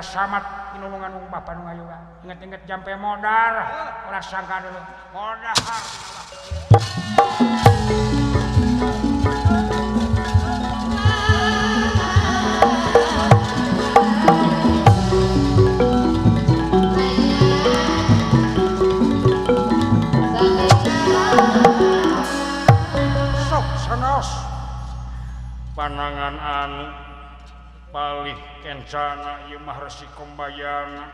samat inulungan Bapak nu ngayoga. Ingat-ingat jampe modal, ora sangka dulu. Modal. Sok sanos. Panangan anu palih kencana ieu mah resi kombayana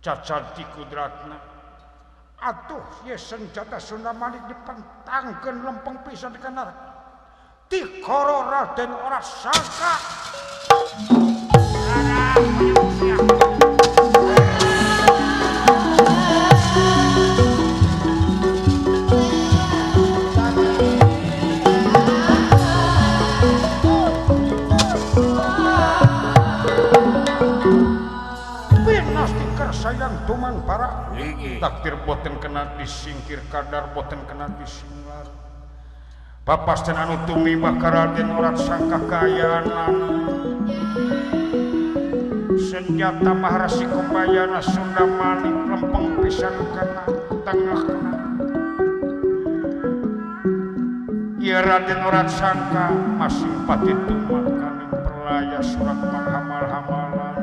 cacat ti kudratna atuh ye senjata Sunda Malik dipentangkeun lempeng pisan kana ti koro Raden ora sangka sayang tuman para takdir boten kena disingkir kadar boten kena disinglar papasten anu tumibah ka Raden ora sangka kaayaanan senjata maharasi kombayana Sunda Malik lempeng pisan kana tengahna ieu Raden ora sangka masing pati tuman kaning perlaya surat manghamal-hamalan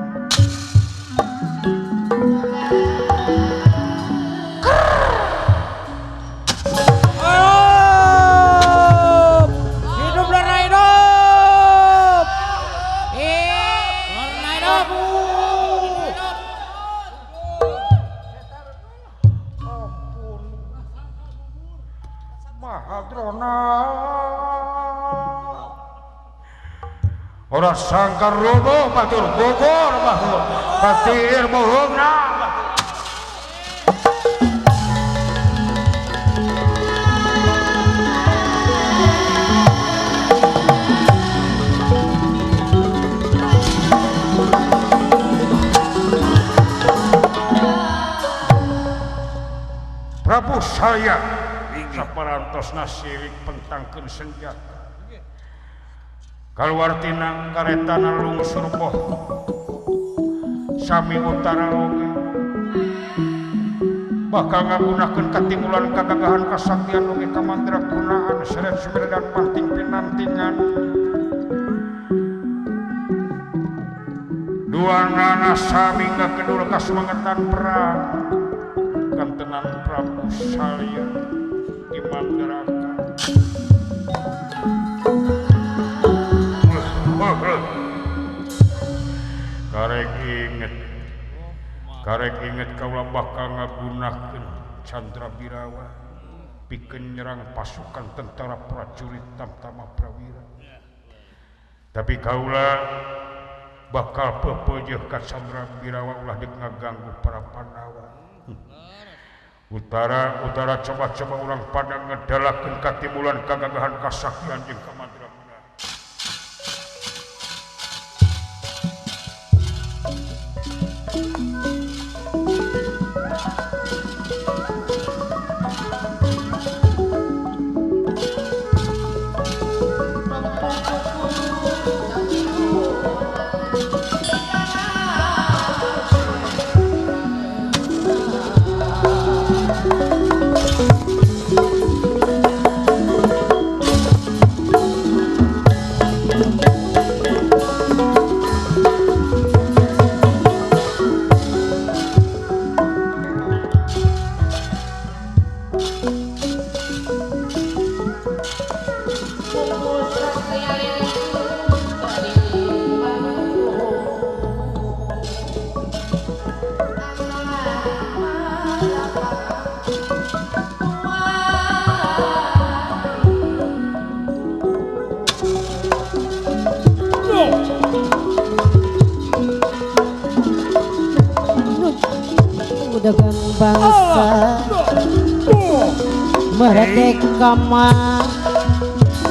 ora sangka rono batur Bogor batur batir bohongna Prabu saya saparantosna sirik pentangkeun senjata kaluar tinang karetana lungsur boh sami utara oge bakal ngagunakeun katimulan kagagahan kasaktian oge kamandragunaan seret sumber dan panting pinantingan duanana sami ngakedul kasemangetan perang kantenan Prabu Salya di Mandraka karek inget kaula bakal ngagunakeun Candra Birawa pikeun nyerang pasukan tentara prajurit Tamtama Prawira tapi kaula bakal pepeujeuh ka Candra Birawa ulah dik ngaganggu para Pandawa utara coba-coba urang pada ngedalakeun katimulan kagagahan kasaktian jeung kamandraguna dengan bangsa merdeka mah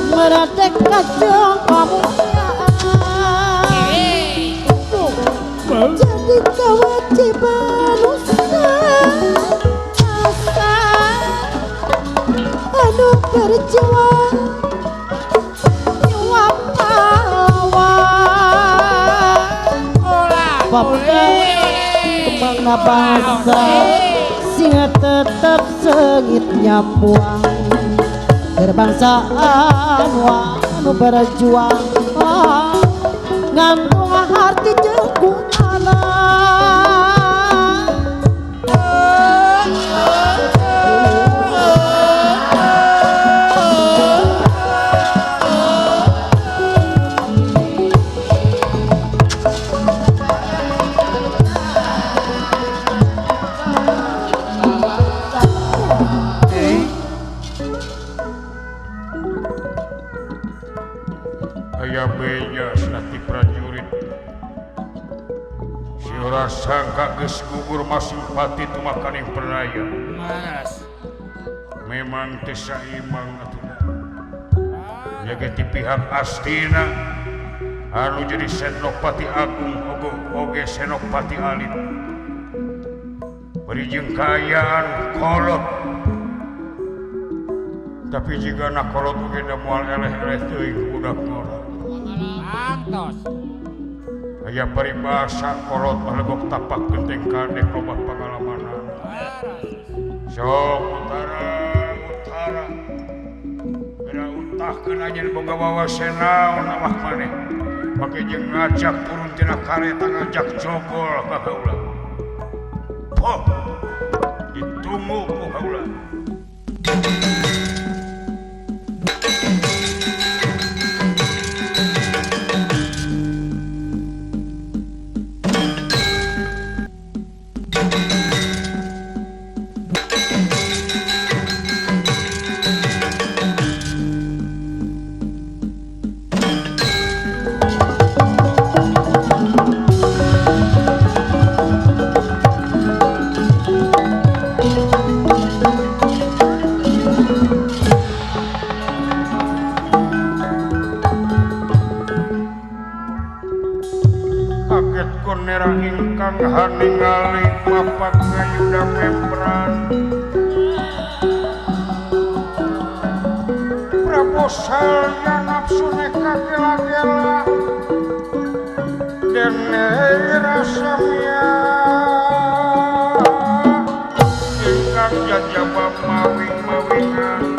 merdeka dong kamu jadi kewajiban asa anu berjuang nyawa pahlawan bangsa singa tetap sengitnya puang kebangsaan wanu berjuang ngantung hati jengkung anak sangka geus gugur masing pati tumakaning pernaya Mas memang teu saimbang atuh jaga ti pihak Astina anu jadi Senopati Agung oge Senopati Alit beri jeung kaayaan kolot tapi jika nak kolot oge da moal eleh-eleh teuing budak ngora antos aya paribasa kolot malegok tapak genteng kadek loba pangalaman sok utara beda untahkeun anjeun boga wawasenaon awak maneh make jeung ngajak turun tina kareta ngajak jogol ka kaula poh ditunggu ku kaula ningali mapak ngayuda membran prabosalnya nafsu neka gela-gela dan rasa mia ingkang jajabah mawing-mawingan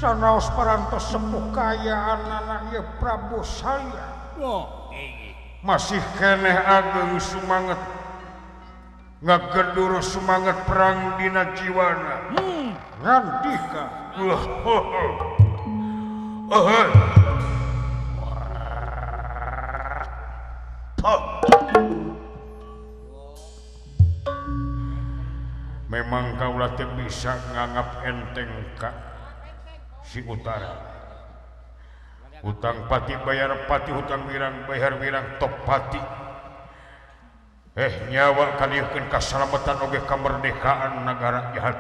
sanaos parantos sepuh kayaan anak ieu Prabu Salya masih keneh ageng sumanget ngagedur sumanget perang dina jiwana ngandika memang kaulah teu bisa nganggap enteng ka si utara hutang pati bayar pati hutang wirang bayar wirang top pati nyawa kalieukeun kasalamatan oge kamerdekaan nagara jahat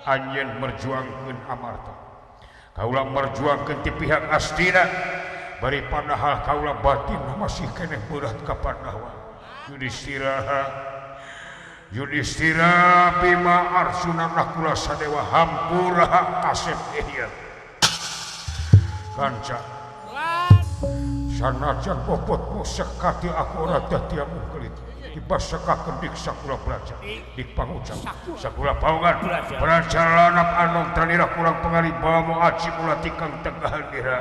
anjeun merjuangkeun amarta kaula merjuangkeun ti pihak Astina bari padahal kaula batin masih keneh berat ka Pandawa Yudhistira Bima Arjuna Nakula Sadewa hampura Asep Ehya kanca sanajan bobotmu sekati aku ora dadi amungkelit dibasakakeun dik sakula praja dik pangucap sakula paungan praja lanap anom tanira kurang pengali bawa aci mula tikang tegahan dira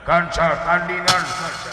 kanca tandingan kanca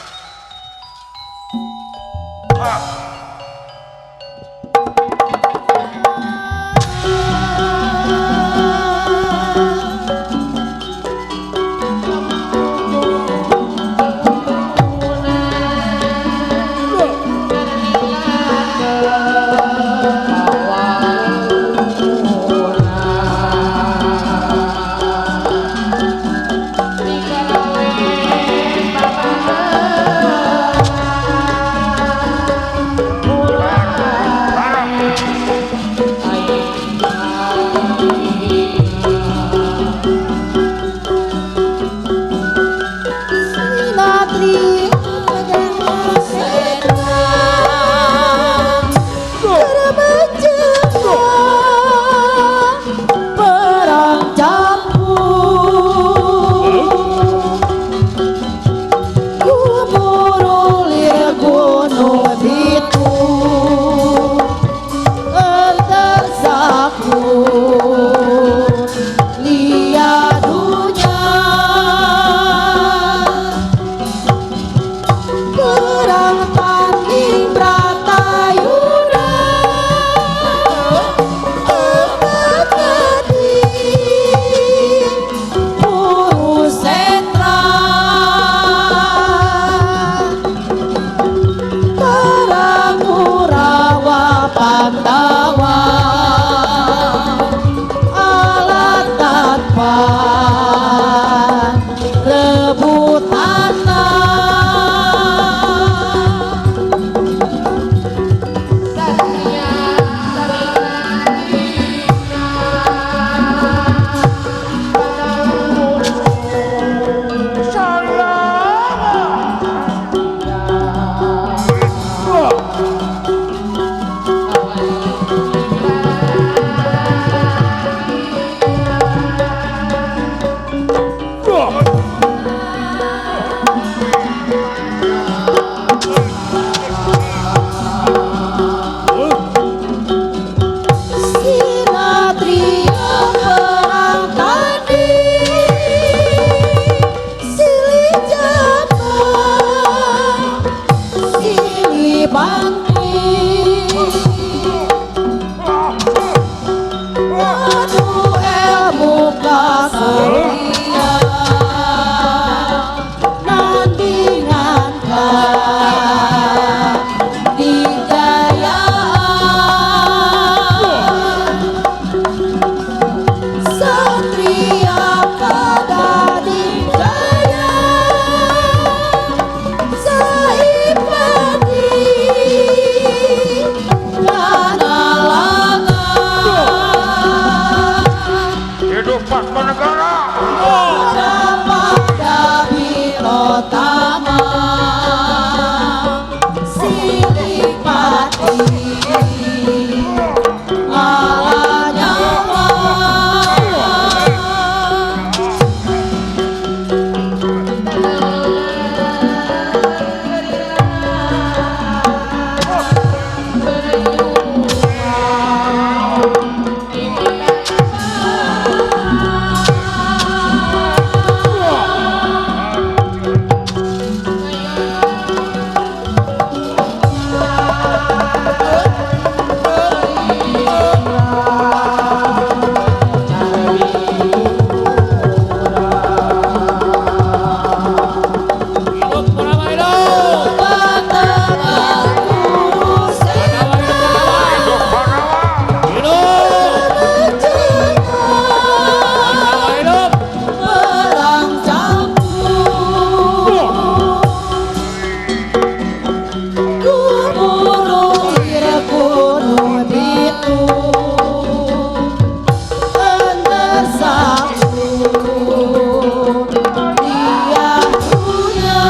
panti aduh ilmu kasatria nandingan kadijayaan satria kadadijaya saipati kanalangan Kehidupan bernegara pada bilotama silipati ala nyawa Hidup Purnama hidup. hidup Purnama Hidup. Purnama hidup. perang campur kuburu tirekuno ditu endesaku dia punya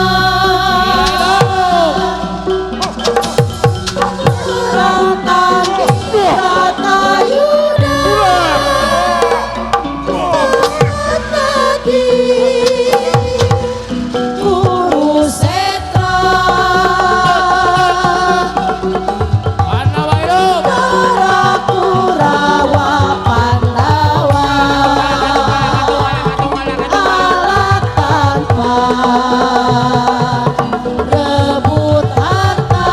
perang tangki rata yuda tadi Kurusetra Purnama hidup. para Kurawa Pandawa alat tanpa rebut harta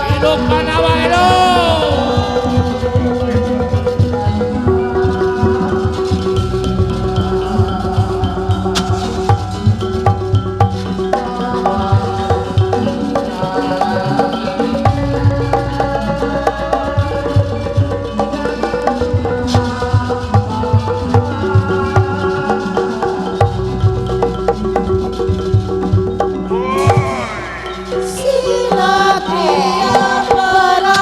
Hidup Purnama hidup. Sinatria para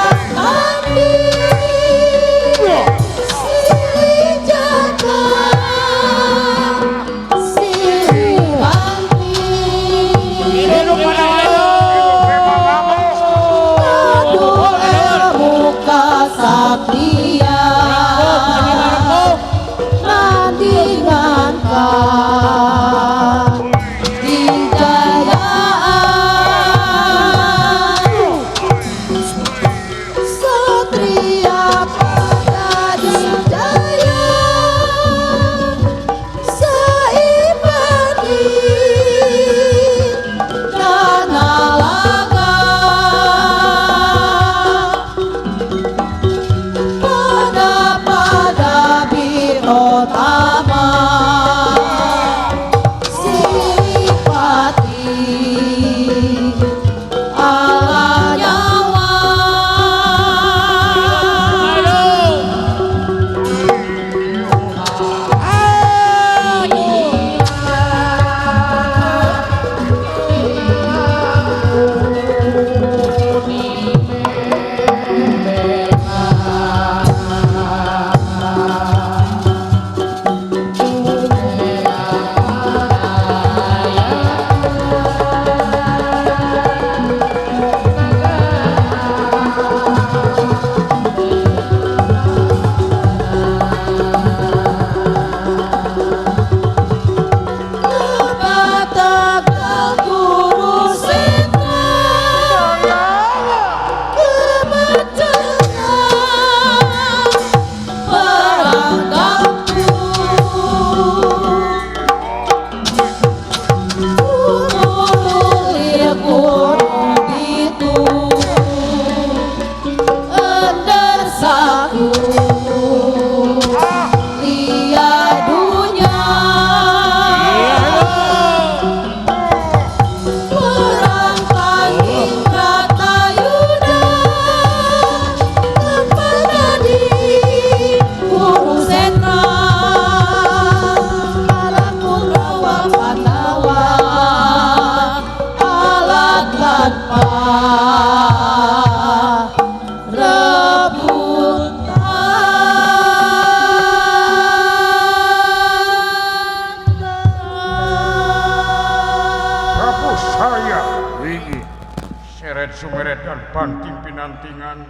seret sumeredan banting pinantingan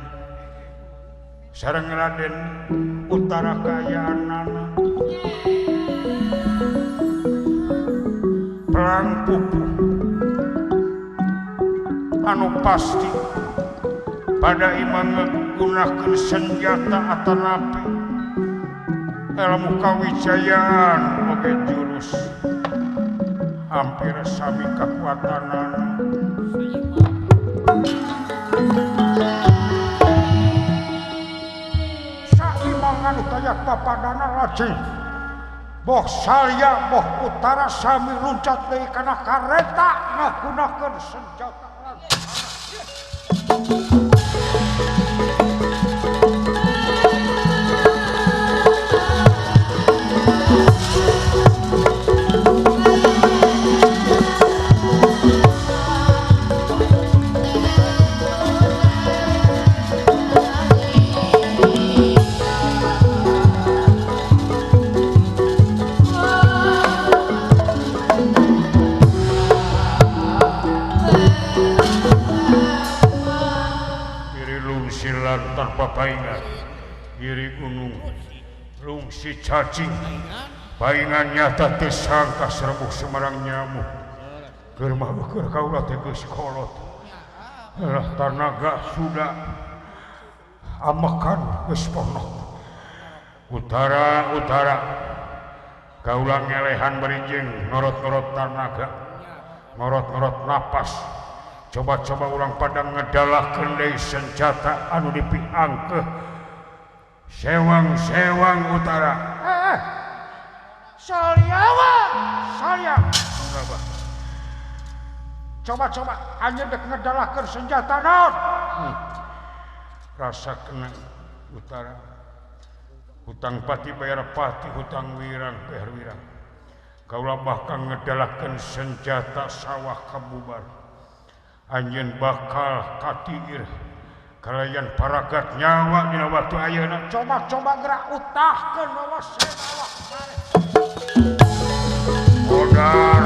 sareng Raden Utara Kayanana perang pupuh anu pasti pada imang menggunakan senjata atanapi ilmu kawijayaan oge jurus hampir sami kekuatanana saimangan daya papadana lajeng boh salya boh utara sami luncat deui kana kareta ngagunakeun senjata tanpa paingan iri gunung lungsi cacing paingan nyata tesangka serebuk semarang nyamuk germah beker kaulah teges kolot lah tanaga sudah amakan geus ponok utara kaulah ngelehan berijing norot-norot tanaga norot-norot napas coba-coba ulang pada ngedalahkeun deui senjata anu dipiangkeuh sewang utara salya coba anjeun dek ngedalahkeun senjata naon rasa kena utara hutang pati bayar pati hutang wirang bayar wirang kaulah bakal ngedalahkeun senjata sawah kabubar anjeun bakal katiir kalayan paragat nyawa dina waktu ayeuna coba gerak utahkeun bawa senawa modar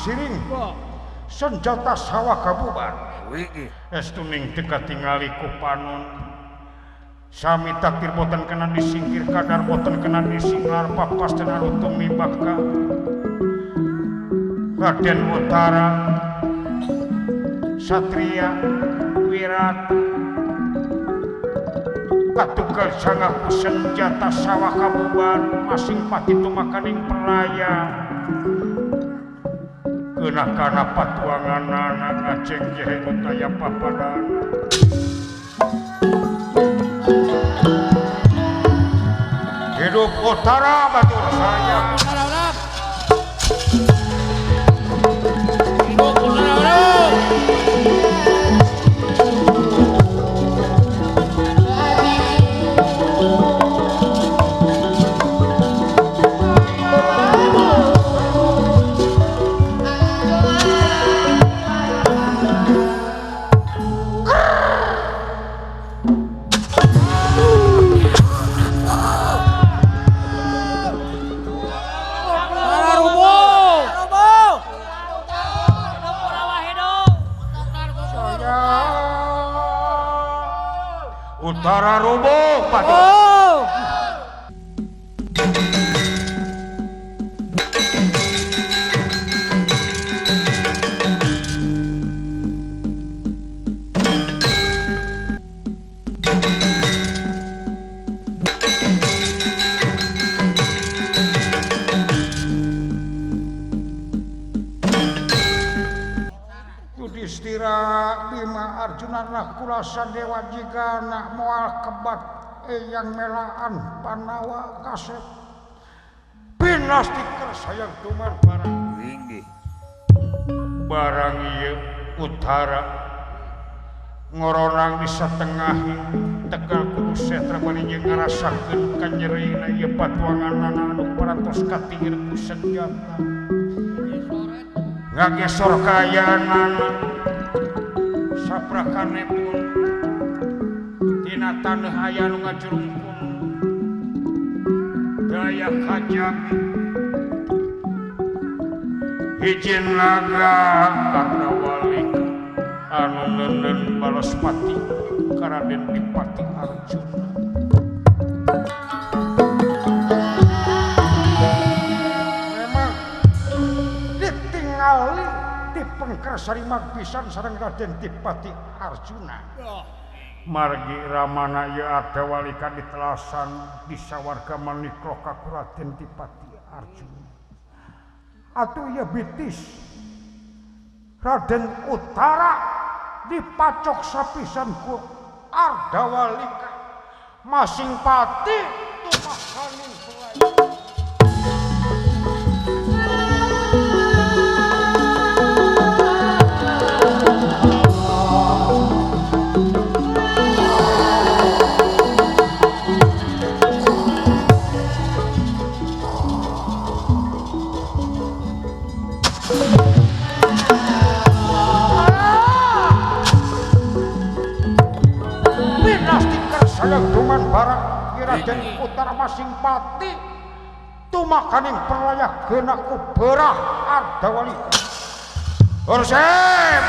siring senjata sawah kabubar estuning teka tingali ku panon sami takdir boten kena disingkir kadar boten kena disinglar papas dan anu tumibaka Raden Utara Satria Wirat katugal sangaku senjata sawah kabubar masing pati tumakaning pelaya kana patuanganana ngaceng jehe utaya papadan hidup utara batur saya hidup utara utara rubuh padu Yudhistira Bima Arjuna Kulasa Dewa jika nak moal kebat yang melaan Panawa kaset Winastik sayang tuman barang barang ieu utara ngoronang di satengahi Tegal Kudu Setra bari ngarasakeun kanyereina ieu patuanganna anu parantos katingir ku senjata ngagesor kayaanana saprakanepun tina taneuh aya nu ngajurungkun daya kajami hijin laga karna walik anu nenden Balaspati Karaden Dipati Arjuna memang ditingali di pengkersari magpisan sareng Raden Dipati Arjuna margi ramana ieu ada walika ditelasan disawarga manikloka ku Raden Dipati Arjuna atuh ieu bitis Raden Utara dipacok sapisan ku Ardawalika masing pati tumakaning pelayan sayang duman barang Raden Utara masing pati tumakaning perlayak genaku berah Ardawalika Urseh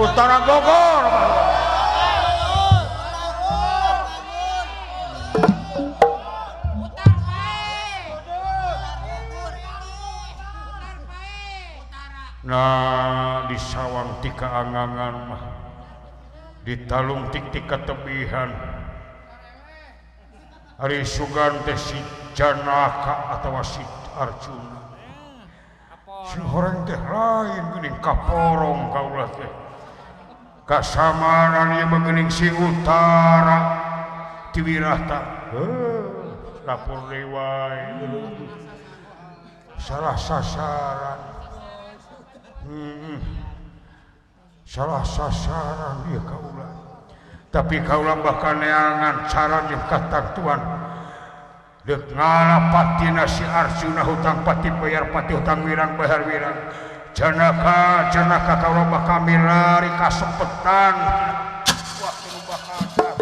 Utara Bogor nah di sawang tika angangan mah ditalung tik-tik ketebihan Ari Sugan teh si Janaka atau si Arjuna si orang teh lain geuning kaporong kaulah teh kasamaran ieu geuning si Utara Tiwirata lapor deui wae salah sasaran salah sasaran dia kaulah tapi kaulah bakal neangan cara jeung katantuan deuk ngalapatina si Arjuna hutang pati bayar pati hutang wirang bayar wirang janaka kaulah bakal milari kasempetan waktu nu bakal datang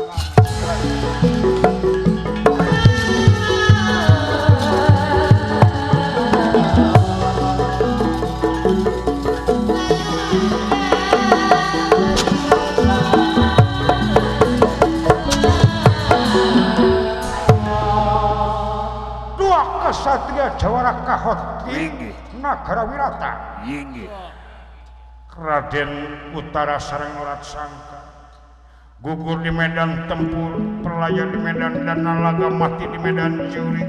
Satria Jawara Kahoti Nagara Wirata Raden Utara sareng Orat Sangka gugur di medan tempur perlayan di medan dan nalaga mati di medan juri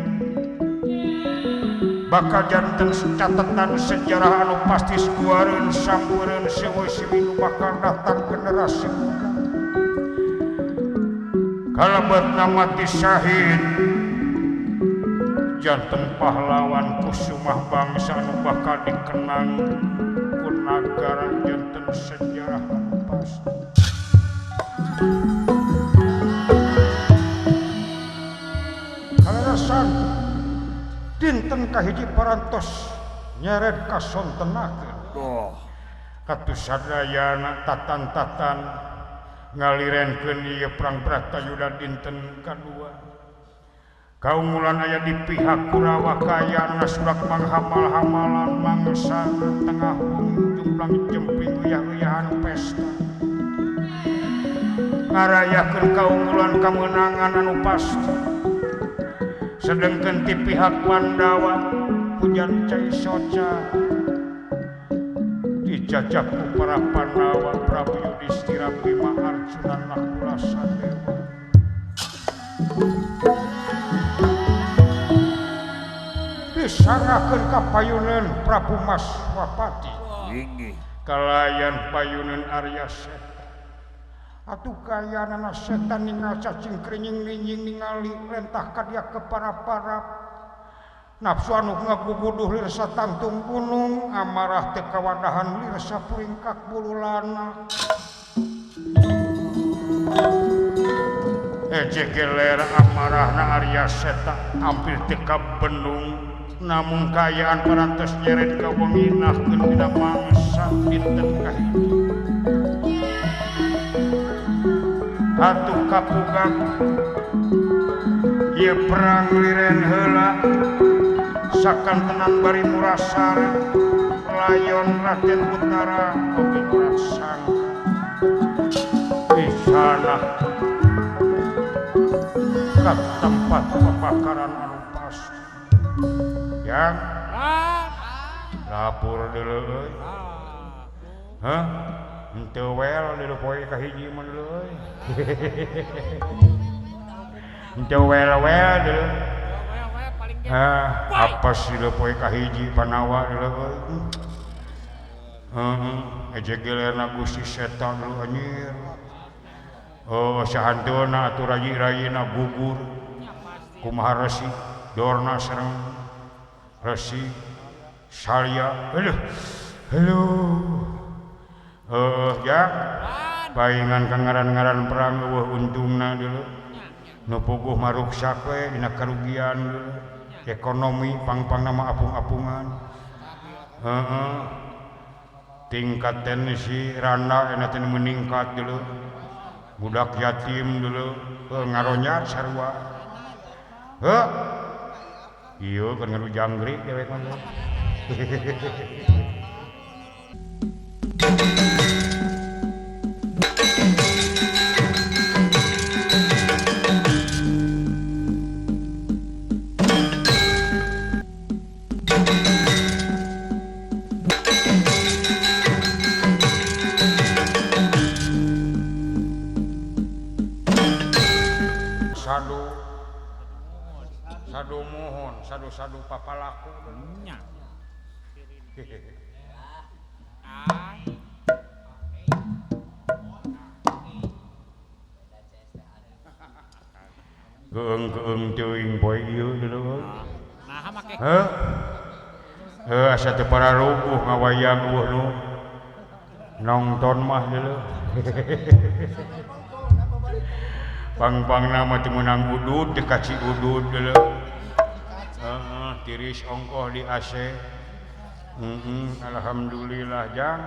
bakal janten catatan sejarah anu pasti skuareun sampureun sewe siwinu bakal datang generasi muda kalebetna mati syahid janten pahlawan kusumah bangsa anu bakal dikenang ku nagara janten sejarah anu pasti kalerasan dinten kahiji parantos nyeret kasontenakeun katus sadayana tatan-tatan ngalirenkeun ieu perang Bratayuda dinten kadua kaungulan aya di pihak Kurawa kayana surak manghamal-hamalan mangsa tengah jumlang jemping uyah-uyahan pesta ngarayakeun kaungulan kemenangan anu pasti sedengkeun ti pihak Pandawa hujan cai soca dijajah ku para Pandawa Prabu Yudhistira Bima Arjuna Nakula Sadewa disangakeun ka payuneun Prabu Maswapati kalayan payuneun Arya Seta atuh kayanana setan ningal cacing kringing ninjing ningali rentah ka dia keparap-parap nafsu anu ngaguguduh lirsa tangtung gunung amarah teu kawadahan lirsa puringkak bululana ejegeler amarahna Arya Seta hampir teka bendung namun kayaan parantos nyeret ka wenginahkeun dina mangsa dinten kahiji atuh kapugak ieu perang liren heula sakantenan bari murasar layon Raden Utara oge murasangka isana ka tempat pembakaran anu pasti yang lapor deuleu euy hah henteu wel deuleu poe kahiji mun deuleu euy henteu wel-wel deuleu apa sih deuleu poe kahiji panawa deuleu euy ejegelerna Gusti Seta deuleu anjir oh sahantuna atuh rayi-rayina gugur kumaha Resi Dorna sareng Resi Salya halo ya paingan kangaran-ngaran perang eueuh untungna deuleu nu puguh maruksak we dina karugian deuleu ekonomi pang-pangna mah apung-apungan tingkat tensi randa ena teh meningkat deuleu budak yatim dulu ngaronyar sarua iya kan ngaru jangkrik dewek mah sadu mohon sadu papalaku nya geung teuing poe ieu deuleu nah make asa teu pararuguh ngawayang eueuh nu nongton mah deuleu pang-pangna mah teu meunang udud teu kaci udud deuleu tiris ongkoh di AC alhamdulillah jang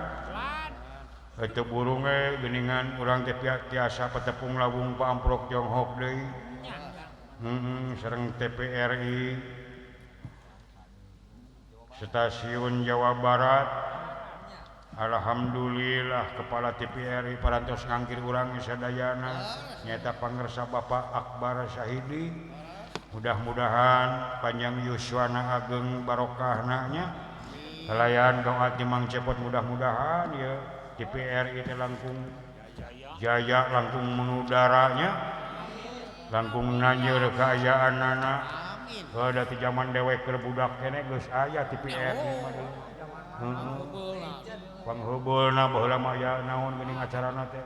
teu burung geuningan urang teh tiasa patepung lawung pa amprok Jonghok deui sareng TPRI Stasiun Jawa Barat alhamdulillah kepala TPRI parantos ngangkir urang sadayana nyaeta pangersa Bapak Akbar Syahidi mudah-mudahan panjang yuswana ageng barokahna nya kalayan doa timang cepot mudah-mudahan ya TPRI teh langkung jaya langkung menudaranya langkung nanjeur kaayaanana da ti zaman dewek keur budak keneh geus aya TPRI mah pangheubulna baheula mah aya naon geuning acarana teh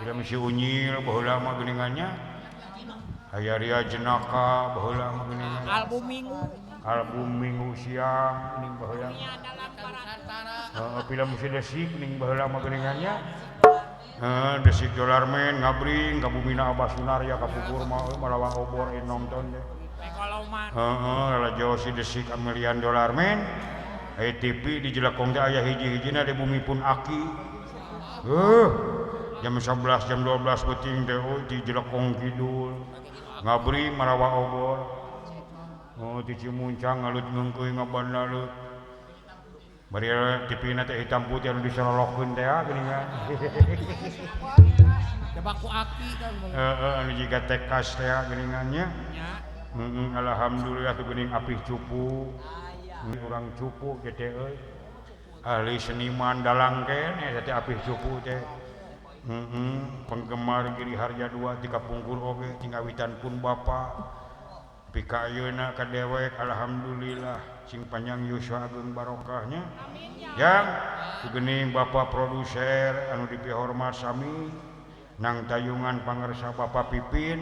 film si Unyil baheula mah geuningannya aya Ria Jenaka baheula mah geuningan album minggu siang ning baheula film si Desik ning baheula mah geuningannya Desik Dolarmen ngabring ka bumina Abah Sunarya ka Pugur mah malawa obor nonton teh lajo si Desik Amelian Dolarmen TV di Jelekong teh aya hiji-hijina di Bumi Pun Aki jam 11 jam 12 beuting teh di Jelekong Kidul ngabring marawa obor ti Cimuncang ngalut ngeungkeuy ngabandaleut bari TV-na teh hitam putih anu disololokeun teh geuningan coba ku Aki kan anu jiga tekas teh geuningannya alhamdulillah teu geuning apih cupu urang cupu gede euy ahli seniman dalang keneh teh apih cupu teh penggemar Giri Harja 2 ti kapungkur oge tinggawitan pun bapa pika ayeuna ka dewek alhamdulillah sing panjang yuswa agung barokahnya yang geuning bapa produser anu dipihormat sami nang tayungan pangersa Bapak Pipin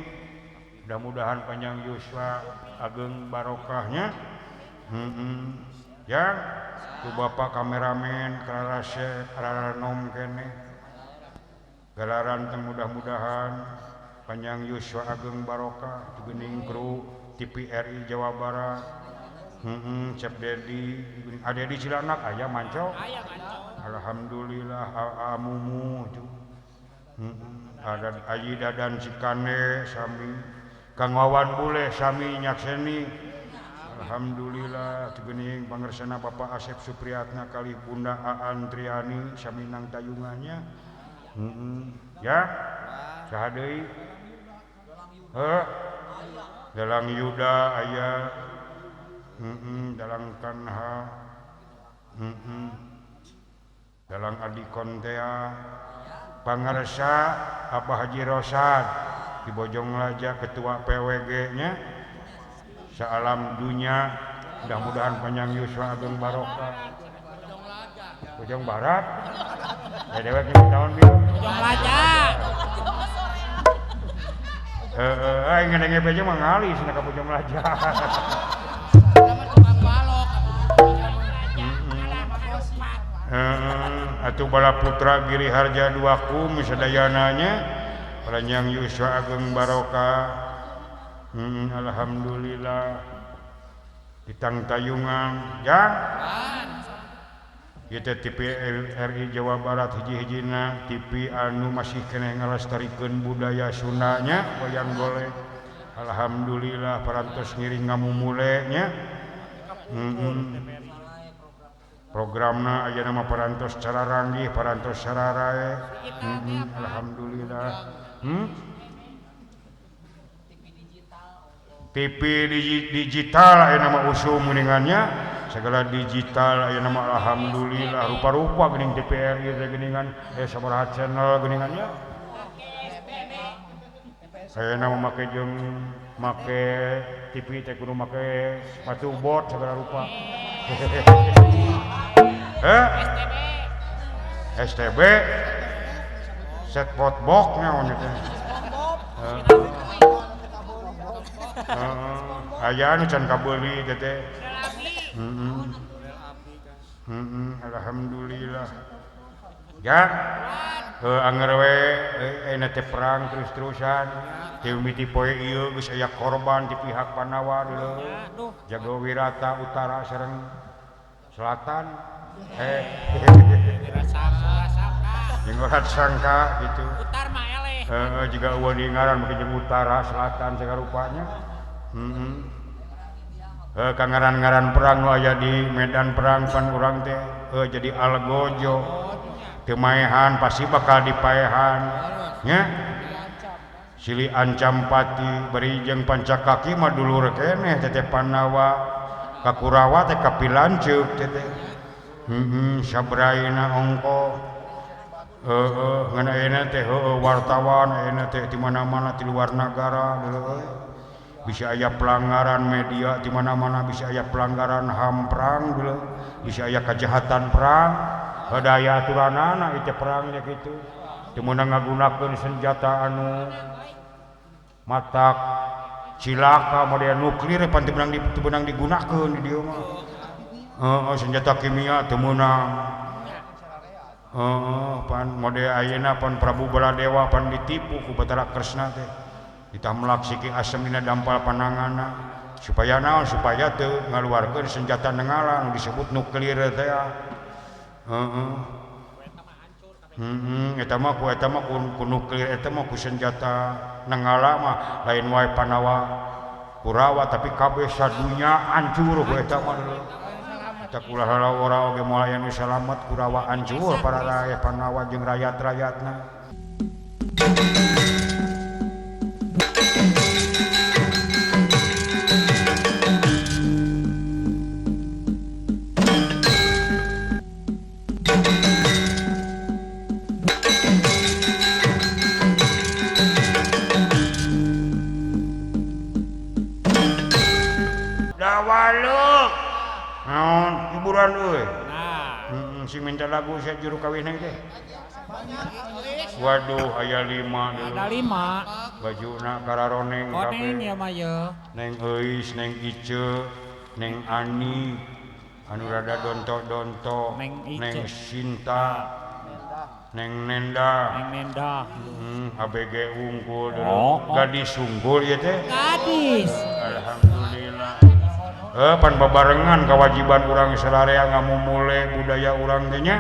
mudah-mudahan panjang yuswa ageng barokahnya. Ya tu bapak kameramen kararase aranom kene galaran teh mudah-mudahan panjang yuswa ageng barokah geuning kru TVRI Jawa Barat. Cep Dedi ada di Cilanak aya mancok. Alhamdulillah amumu tu. Ada Ayi Dadan Cikane sami Kang Wawan Bule sami nyakseni. Alhamdulillah geuning pangersana Bapak Asep Supriyatna kali Bunda Aan Triani sami nang tayungannya. Ya saha deui? Dalang Yuda aya. Dalang Kanha. Dalang Adi Kontea. Pangarsa Abah Haji Rosad di Bojong Laja ketua PWG nya saalam dunya mudah-mudahan panjang yuswa ageng barokah. Bojong Barat dewek ini tahun bieu Bojong Laja ngadenge beje mah ngali cenah ka Bojong Laja. Atuh bala putra Giri Harja duakum sadayananya panjang yuswa ageng barokah. Alhamdulillah ditang tayungan ya. Ieu teh TVRI Jawa Barat hiji-hijina TV anu masih keneh ngalestarikeun budaya Sundanya wayang golek. Alhamdulillah parantos ngiring ngamumule nya. Programna aya nama parantos cara ranggih, parantos cara rae. Alhamdulillah. TV digital aya nama usum geuningannya. Segala digital aya nama alhamdulillah rupa-rupa geuning TVRI teh geuningan sabaraha channel geuningannya. Aya nama make jeung make TV teh kudu make sepatu bot segala rupa. STB set pot box naon teh. Aya anu can kabeuli teh. Alhamdulillah. Ya. Anger we ena teh perang terus-terusan. Teu miti poe ieu geus aya korban di pihak Panawa deuleu. Jagawirata utara sareng selatan. Jeung urat sangka gitu. Utar mah eleh. Juga eueuh di ngaran make jeung utara selatan sagarupanya. Kangaran-ngaran perang nu aya di medan perang pan urang teh jadi algojo. Teu maehan pasti bakal dipaehan nya. Sili ancam pati bari jeung pancakaki mah dulur keneh teh Panawa ka Kurawa teh kapilanceuk teh. Sabraina ongko. Ngan ayeuna teh wartawan ayeuna teh di mana-mana di luar negara deuleu. Bisa aya pelanggaran media di mana-mana, bisa aya pelanggaran HAM perang deuleu. Bisa aya kejahatan perang. Daya aturanana ieu perang nya kitu. Teu meunang ngagunakeun senjata anu matak cilaka model nuklir pan teu meunang digunakeun di dieu mah. Senjata kimia teu meunang. Pan model ayeuna pan Prabu Baladewa pan ditipu ku Batara Kresna teh. Ditamlak siki asem dina dampal pananganna supaya naon supaya teu ngaluarkeun senjata nenggala anu disebut nuklir teh. Eta mah ku nuklir eta mah ku senjata nenggala mah lain wae Panawa Kurawa tapi kabeh sadunya hancur ku eta mah. Eta kumaha ora oge moal anu salamet Kurawa hancur para rakyat Panawa jeung rakyat-rakyatna. Dawaluk. Naon hiburan euy. Si minta lagu saya juru kawin teh. Waduh aya 5 dulu. Ada 5. Bajuna kararoneng Koneng ya mah ya. Neng Eis, Neng Ice, Neng Ani, anu rada donto-donto, Neng Ice. Neng Sinta, Neng Nenda, Neng Nenda. ABG unggul dulu. Oh. Gadis unggul ya teh. Gadis. Alhamdulillah. Pan babarengan kewajiban urang sararea ngamumule budaya urang teh nya.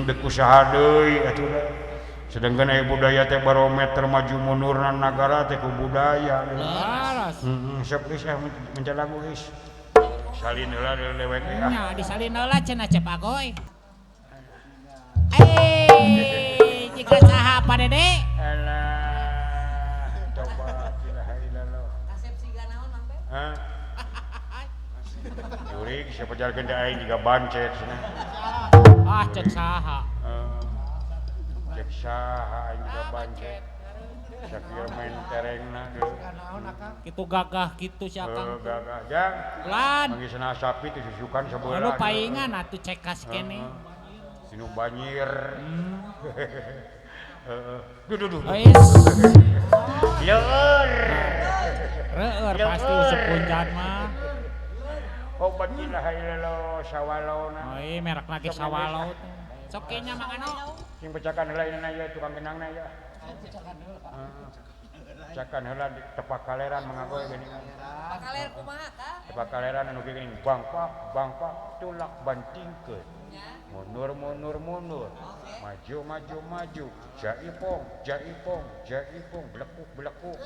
Deuk usaha deui atuh da. Sedangkan aya budaya teh barometer maju mundurna nagara teh ku budaya. Laras. Sok geus mencalagu geus. Salin heula lewek ya. Nya disalin heula cenah Cepagoy. Jika saha apa Dede? Alah, coba ilaha illallah. Kasep siga naon Mang Be? Hah? Jurig siapa jalan da aing juga bancet cenah. Ah cek saha. Cek saha aing juga bancet. Sakieu main terengna deui. Kitu gagah kitu si Akang. Gagah jang. Lan. Mangisna sapi teh susukan sabeula. Anu paingan atuh cek kas kene. Sinu banjir. Duh. Wis. Leur. Reueur pasti usuk punjan mah. Obat ilaha illallah sawalona. Oi merek lagi sawalo. Sok ke nya mangano. Sing becakan heula ieu ya tukang genangna ya. Becakan heula di tepak kaleran mengagoy geuning. Pakaler kumaha Kang? Tepak kaleran anu geuning bangpak tulak bantingkeun. Mundur. Maju. Jaipong, belekuk.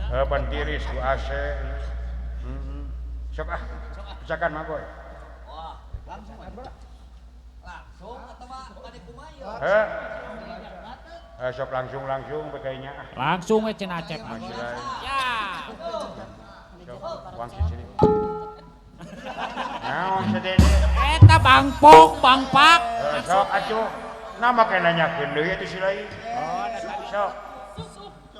Ban tiris ku AC. Sok becakan magoy. Langsung atau bade kumaha? Sok langsung bekainya. Langsung we cenah cek. Masih lain. Ya. Sok wang sini. Naon sadede? Eta bangpak. Sok atuh nama ke nanyakeun deui atuh si lain. Sok.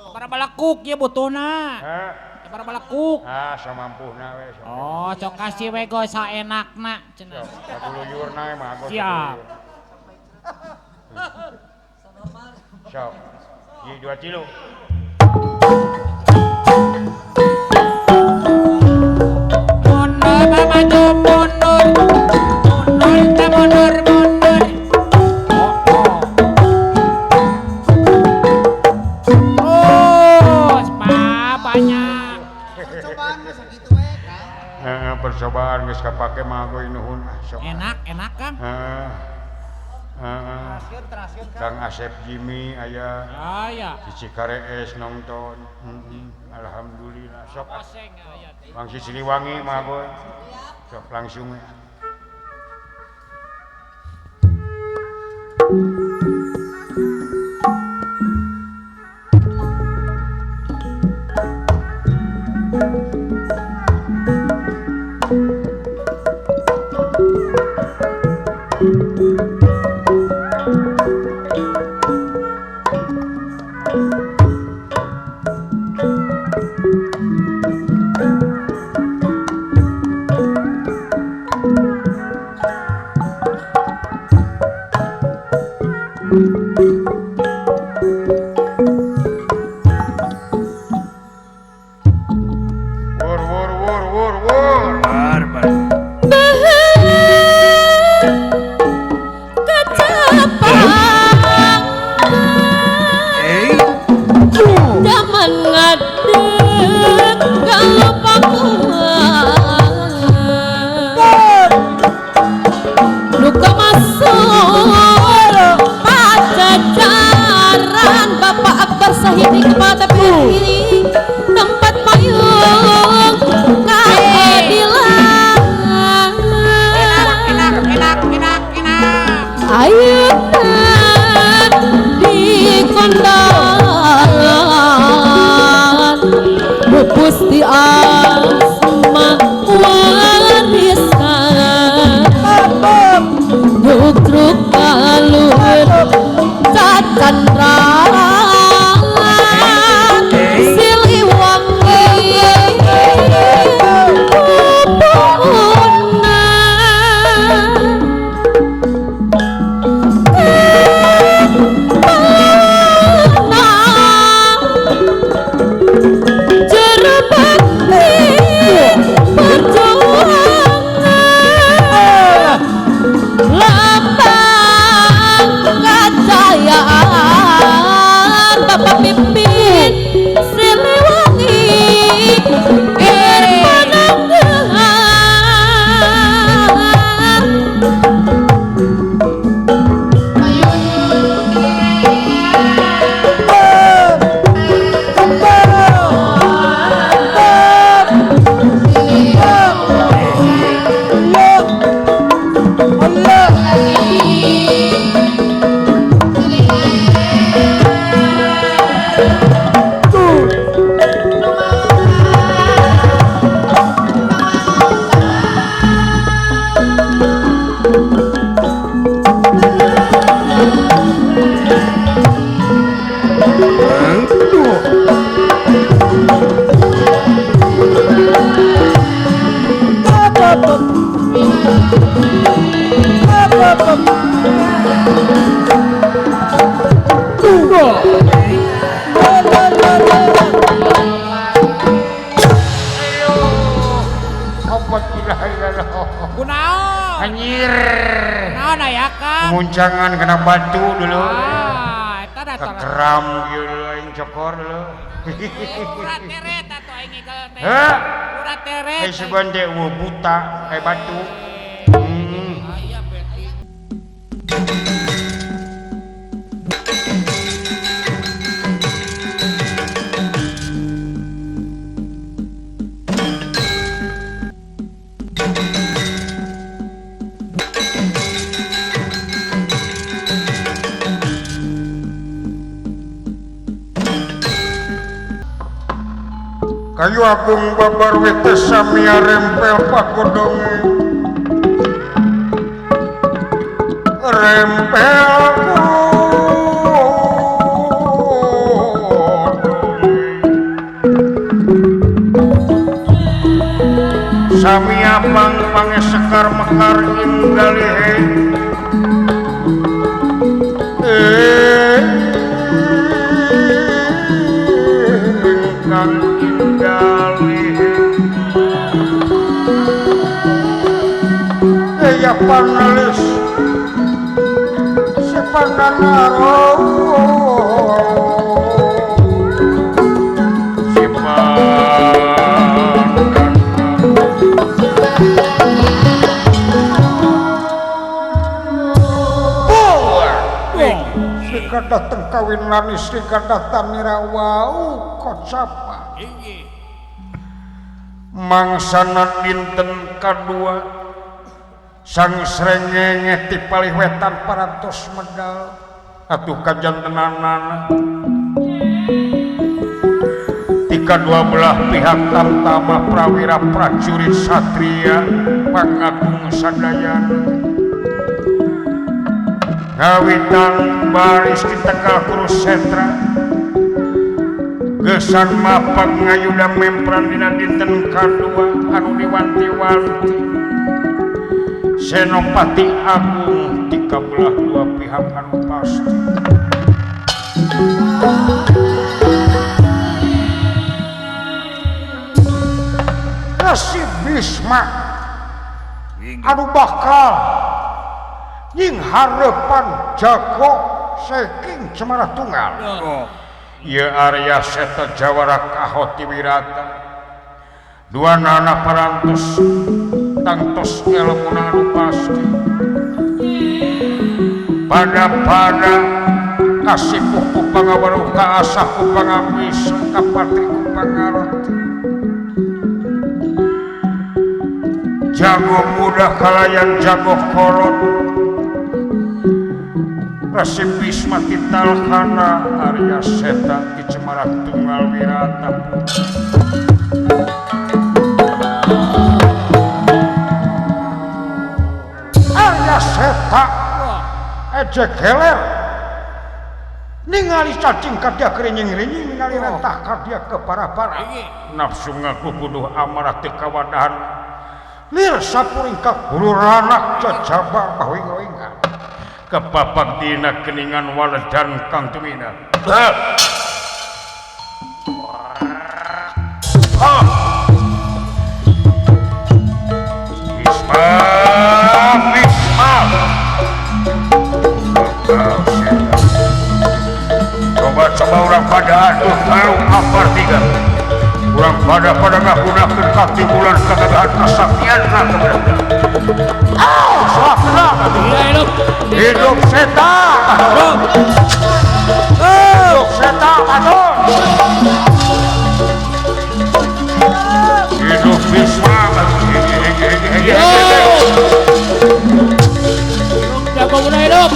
Para balekuk ye butuhna. Hah? Para balekuk. Samampuna we. Oh, cok kasih we go saenakna cenah. Sok satuluyurna mah gos. Siap. Sok. Ji 2 kilo. Mundur. Terus banyak. Percobaan geus kapake mah goy nuhun. Sok. Enak Kang. Kang Asep Jimmy aya Ya. di Cikarees nonton. Alhamdulillah. Sok. Oseng aya teh. Bang Siliwangi mah goy. Sok langsung. Gusti Asma warisan Nutruk kalur cacandran Siliwangi Pupuna Naon aya Kang? muncangan kena batu dulu. Eta dasar. Keram ieu aing cokor dulu. Urat teret atuh aing ngigel teh. Heh. Urat teret. Ai seban teh buta kayak batu. Aya beti. Kayu agung babar wete samia rempel pakodonge rempel samia pang sekar mekar inggalihe ingkang ya panelis si pananaro si si kadah tengkawin lanis si kadah tamirawau kocapa mangsana dinten kadua sang srengenge ti palih wetan parantos medal atuh kajantenanana ti kadua belah pihak tamtama prawira prajurit satria pangagung sadayana ngawitan baris di Tegal Kurusetra gesan mapag ngayuda mempran dina dinten kadua anu diwanti-wanti Senopati Agung tika belah dua pihak anu pasti Resi Bisma anu bakal nying harepan jago saking Cemara Tunggal ieu Arya Seta Jawara Kahoti Wirata dua nana parantos tangtos ilmu anu pasti pada kasih ku pangawaruh kaasah ku pangabis kapatri ku pangaroti jago muda kalayan jago kolot Resi Bisma titalkana Arya Seta di Cemara Tunggal Wirata Seta ejek heler ningali cacing kadia kerinying-rinying ningali rentah kadia ke para-para nafsu ngaku kuduh amarah teu kawadahan lir sapuring ka guru ranak jajabar bahwing-wingan kepapak dina keningan waledan Kang Tumina coba orang pada aduh tahu apa tiga orang pada ngagunakeun katimulan kagagahan kasaktian keberadaan salah hidup Seta hidup Seta aduh hidup Bisma jago muda hidup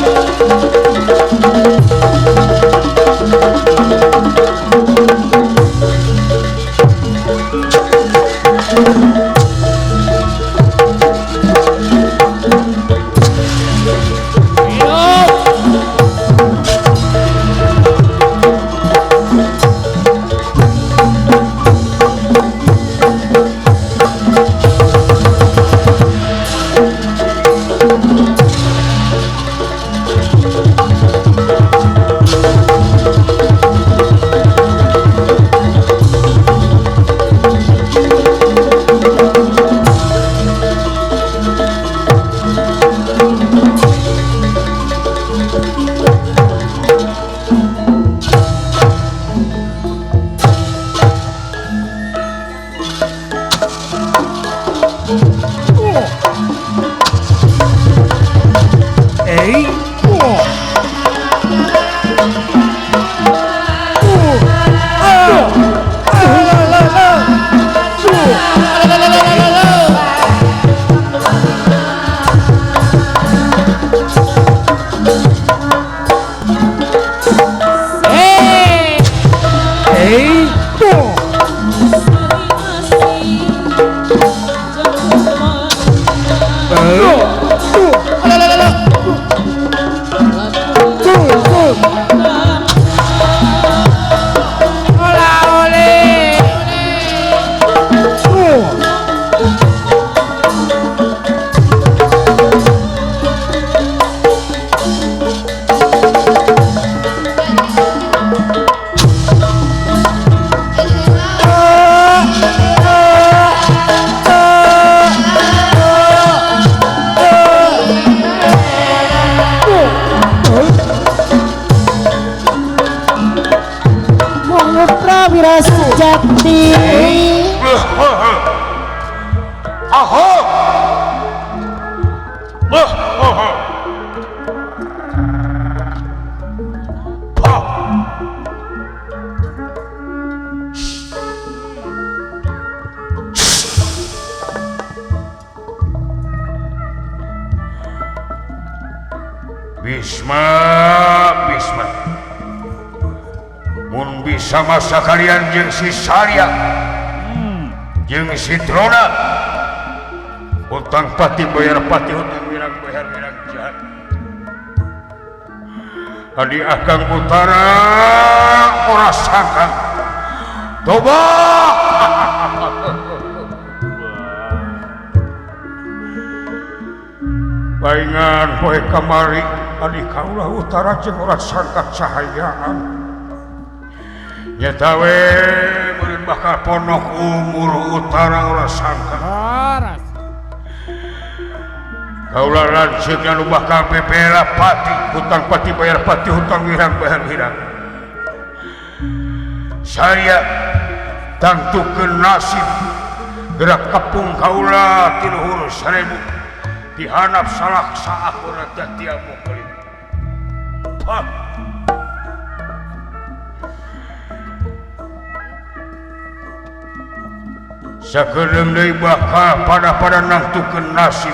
Aho. Oh. Bisma mun bisa masa kalian jeung si Salya jeung si Trona utang pati bayar pati utang wirang bayar wirang jahat adi Akang Utara ora sangka toba baingan poe kamari adi kaulah Utara jeung ora sangka cahayaan nyata we meureun bakal ponok umur Utara ora sangka Laras. kaulah lanceukna nu bakal bebela pati hutang pati bayar pati hutang wirang bayar wirang saya tangtukeun nasib gerak kapung kaulah ti luhur 1000 dihanap salaksa akhuna tiap-tiap kali. Sakedeung deui bakal pada nangtukeun nasib